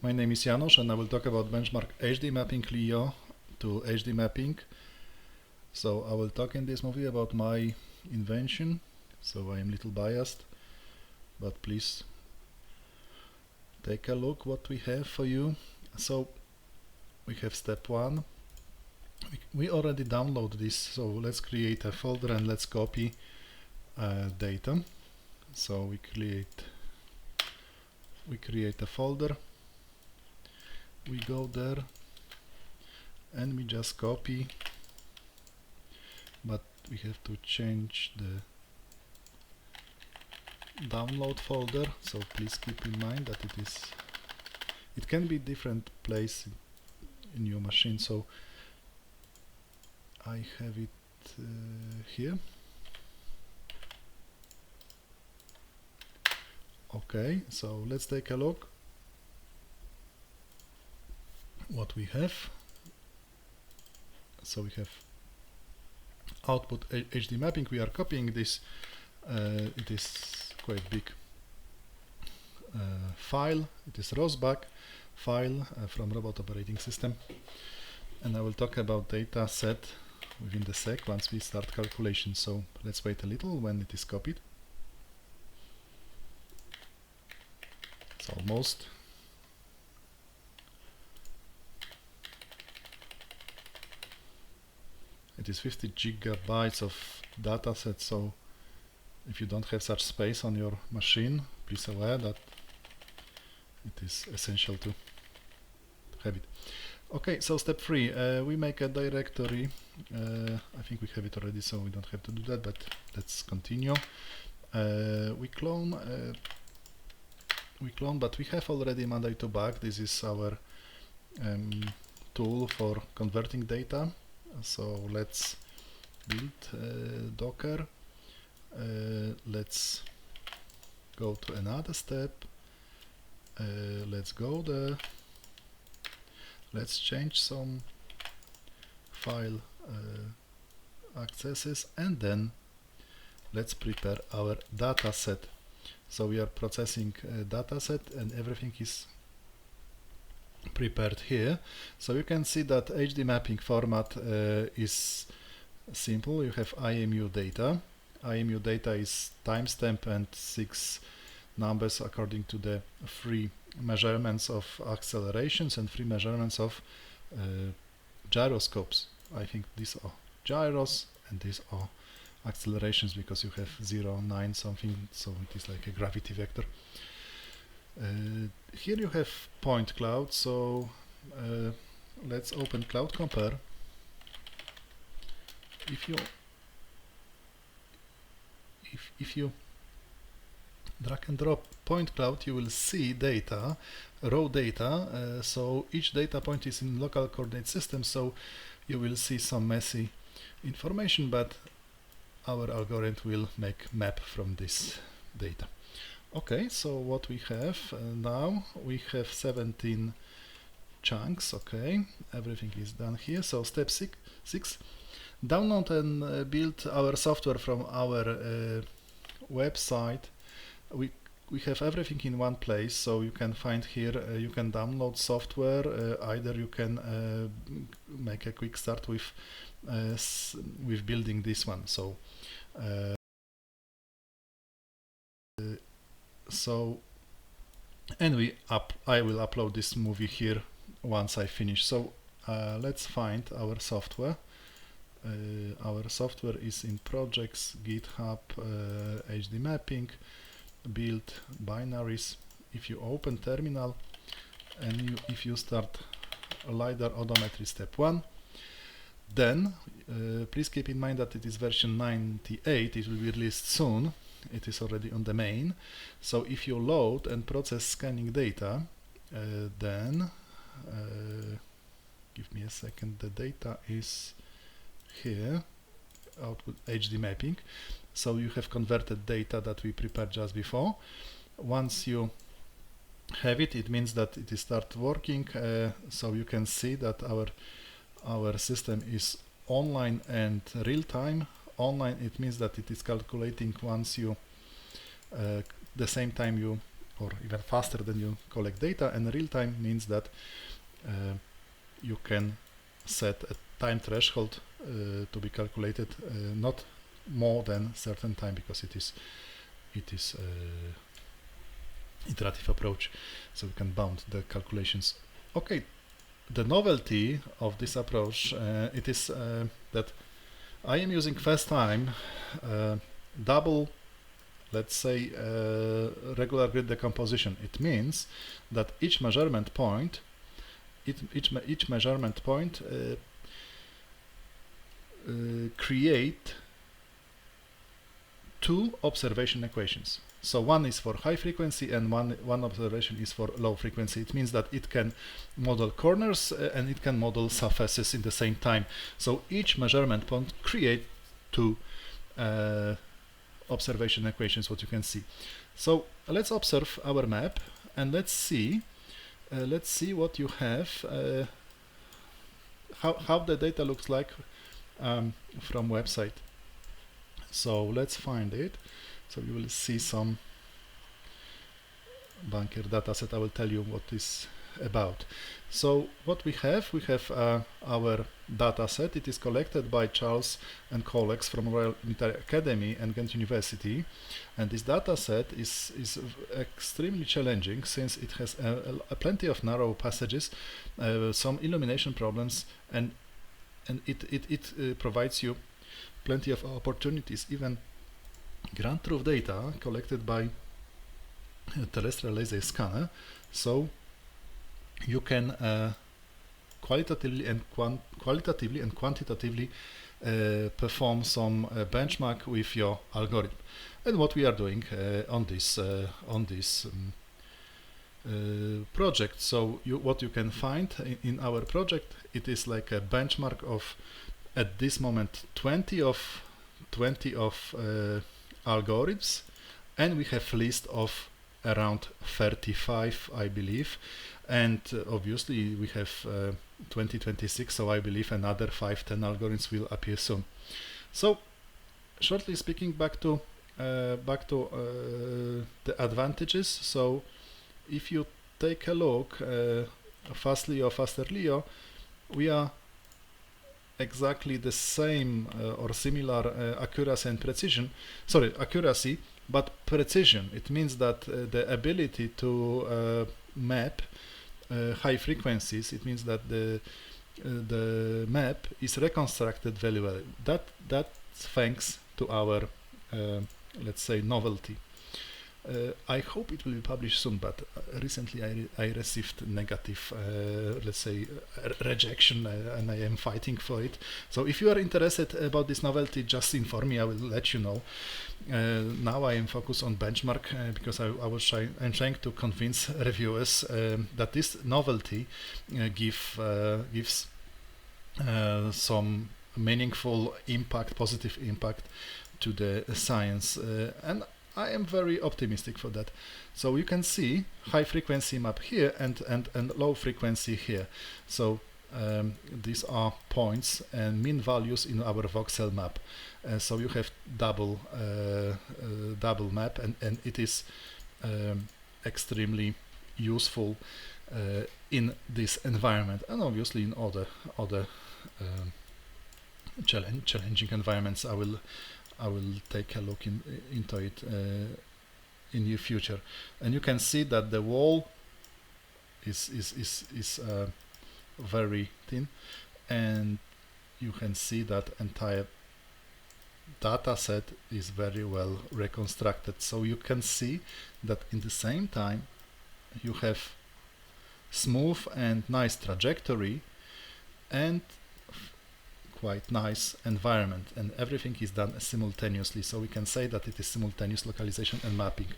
My name is Janusz and I will talk about benchmark HDMapping Clio to HDMapping. So I will talk in this movie about my invention, so I am a little biased, but please take a look what we have for you. So we have step 1. We already download this, so let's create a folder and let's copy data. So we create a folder, we go there and we just copy, but we have to change the download folder, so please keep in mind that it can be different place in your machine. So I have it here. Okay, so let's take a look what we have. So we have output HDMapping. We are copying this. It is quite big file. It is ROSBAC file from robot operating system, and I will talk about data set within the sec once we start calculation. So let's wait a little when it is copied. It's almost. It is 50 gigabytes of data set, so if you don't have such space on your machine, please aware that it is essential to have it. Okay, so step 3, we make a directory. I think we have it already, so we don't have to do that, but let's continue. We clone, but we have already Monday to back. This is our tool for converting data. So let's build Docker. Let's go to another step. Let's go there. Let's change some file accesses, and then let's prepare our data set. So we are processing a data set and everything is prepared here. So you can see that HDMapping format is simple. You have IMU data. IMU data is timestamp and 6 numbers according to the 3 measurements of accelerations and 3 measurements of gyroscopes. I think these are gyros and these are accelerations because you have 0, 9 something, so it is like a gravity vector. Here you have point cloud, so let's open Cloud Compare. If you drag and drop point cloud, you will see data, raw data, so each data point is in local coordinate system, so you will see some messy information, but our algorithm will make map from this data. Okay, so what we have now, we have 17 chunks. Okay, everything is done here. So step 6, download and build our software from our website. We have everything in one place, so you can find here, you can download software, either you can make a quick start with building this one. So I will upload this movie here once I finish. So let's find our software. Our software is in projects, GitHub, HDMapping, build binaries. If you open terminal and if you start LiDAR odometry step 1, then please keep in mind that it is version 98. It will be released soon. It is already on the main. So if you load and process scanning data, then give me a second, the data is here, output HDMapping. So you have converted data that we prepared just before. Once you have it, it means that it is start working. So you can see that our system is online and real time. Online, it means that it is calculating once you the same time you or even faster than you collect data, and real time means that you can set a time threshold to be calculated not more than certain time, because it is iterative approach, so we can bound the calculations. Okay, the novelty of this approach it is that I am using first time double, let's say, regular grid decomposition. It means that each measurement point create two observation equations. So one is for high frequency and one observation is for low frequency. It means that it can model corners and it can model surfaces in the same time. So each measurement point create two observation equations, what you can see. So let's observe our map and let's see what you have, how the data looks like from website. So let's find it. So you will see some bunker dataset. I will tell you what is about. So what we have our dataset. It is collected by Charles and colleagues from Royal Military Academy and Ghent University, and this dataset is extremely challenging since it has plenty of narrow passages, some illumination problems, and it provides you plenty of opportunities. Even ground truth data collected by terrestrial laser scanner, so you can qualitatively and quantitatively perform some benchmark with your algorithm. And what we are doing on this project. So what you can find in our project, it is like a benchmark of, at this moment, 20 of algorithms, and we have list of around 35, I believe, and obviously we have 2026, so I believe another 5-10 algorithms will appear soon. So shortly speaking, back to the advantages. So if you take a look, FastLeo, FasterLeo, we are exactly the same or similar accuracy and precision. Sorry, accuracy, but precision. It means that the ability to map high frequencies. It means that the map is reconstructed very well. That's thanks to our let's say novelty. I hope it will be published soon, but recently I received negative, let's say, rejection, and I am fighting for it. So if you are interested about this novelty, just inform me, I will let you know. Now I am focused on benchmark because I'm trying to convince reviewers that this novelty gives some meaningful impact, positive impact to the science, and I am very optimistic for that. So you can see high frequency map here and low frequency here. So these are points and mean values in our voxel map. So you have double map, and it is extremely useful in this environment, and obviously in other challenging environments. I will take a look into it in the future. And you can see that the wall is very thin, and you can see that entire data set is very well reconstructed. So you can see that in the same time you have smooth and nice trajectory and quite nice environment, and everything is done simultaneously. So we can say that it is simultaneous localization and mapping.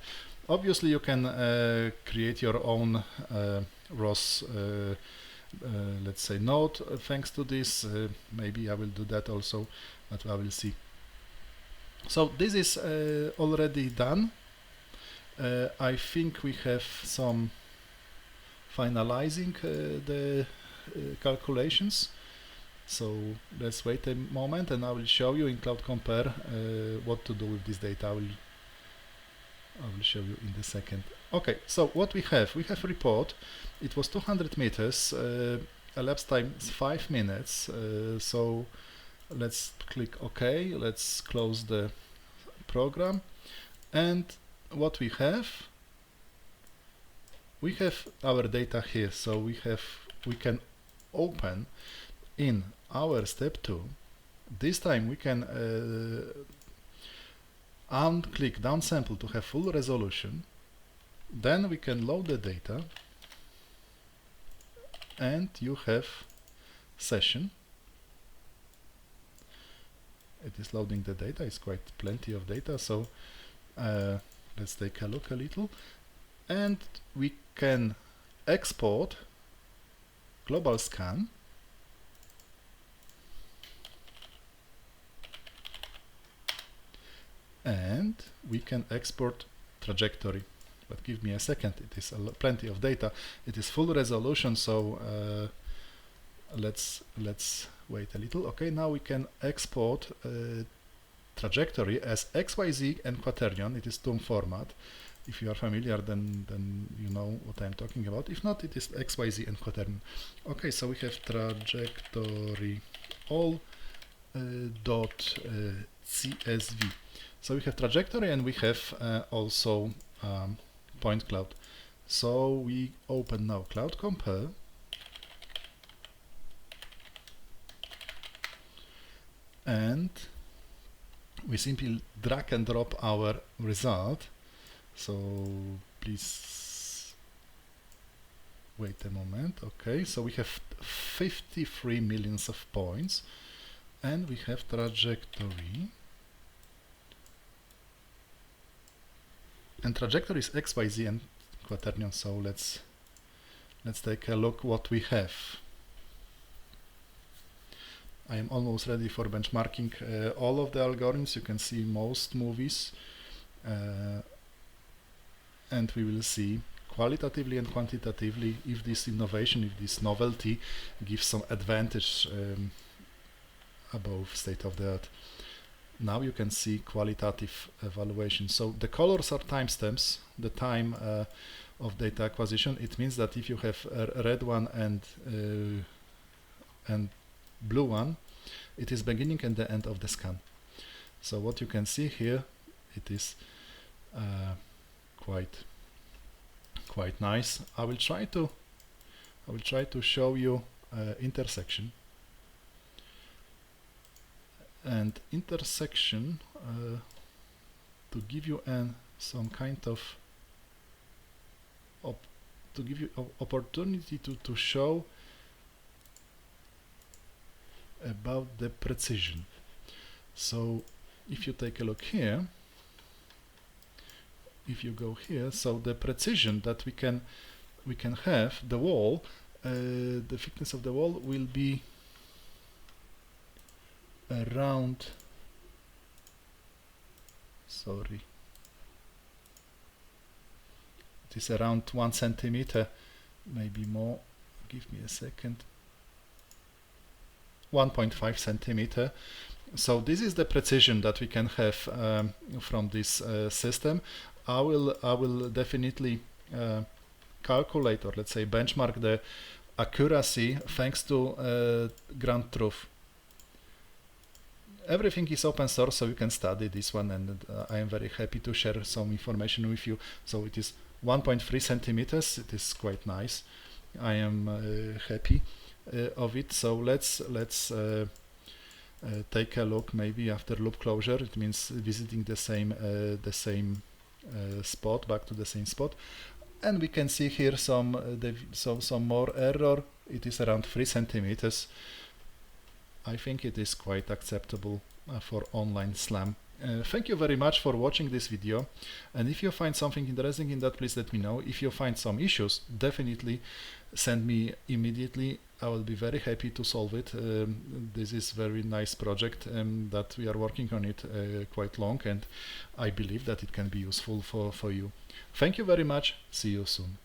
Obviously you can create your own ROS let's say node thanks to this. Maybe I will do that also, but I will see. So this is already done. I think we have some finalizing the calculations. So let's wait a moment and I will show you in Cloud Compare what to do with this data. I will show you in a second. Okay, so what we have report. It was 200 meters. Elapsed time is 5 minutes. So let's click OK. Let's close the program. And what we have our data here. So we can open in our step 2. This time we can unclick downsample to have full resolution. Then we can load the data, and you have session. It is loading the data. It's quite plenty of data, so let's take a look a little. And we can export global scan. And we can export trajectory. But give me a second, it is plenty of data. It is full resolution, so let's wait a little. Okay, now we can export trajectory as XYZ and quaternion. It is TOM format. If you are familiar, then you know what I'm talking about. If not, it is XYZ and quaternion. Okay, so we have trajectory all dot CSV. So we have trajectory, and we have also point cloud. So we open now Cloud Compare, and we simply drag and drop our result. So please wait a moment. Okay, so we have 53 millions of points, and we have trajectory. And trajectory is XYZ and quaternion, so let's take a look what we have. I am almost ready for benchmarking all of the algorithms. You can see most movies, and we will see qualitatively and quantitatively if this innovation, if this novelty gives some advantage above state of the art. Now you can see qualitative evaluation. So the colors are timestamps, the time of data acquisition. It means that if you have a red one and blue one, it is beginning and the end of the scan. So what you can see here, it is quite nice. I will try to show you intersection. And intersection to give you some kind of to give you opportunity to show about the precision. So if you take a look here, if you go here, so the precision that we can have, the wall, the thickness of the wall will be around, sorry, it is around 1 centimeter, maybe more, give me a second, 1.5 centimeter. So this is the precision that we can have from this system. I will definitely calculate, or let's say benchmark, the accuracy thanks to Ground Truth. Everything is open source, so you can study this one, and I am very happy to share some information with you. So it is 1.3 centimeters. It is quite nice. I am happy of it. So let's take a look. Maybe after loop closure, it means visiting the same spot, back to the same spot, and we can see here some more error. It is around 3 centimeters. I think it is quite acceptable for online SLAM. Thank you very much for watching this video, and if you find something interesting in that, please let me know. If you find some issues, definitely send me immediately. I will be very happy to solve it. This is very nice project that we are working on it quite long, and I believe that it can be useful for you. Thank you very much. See you soon.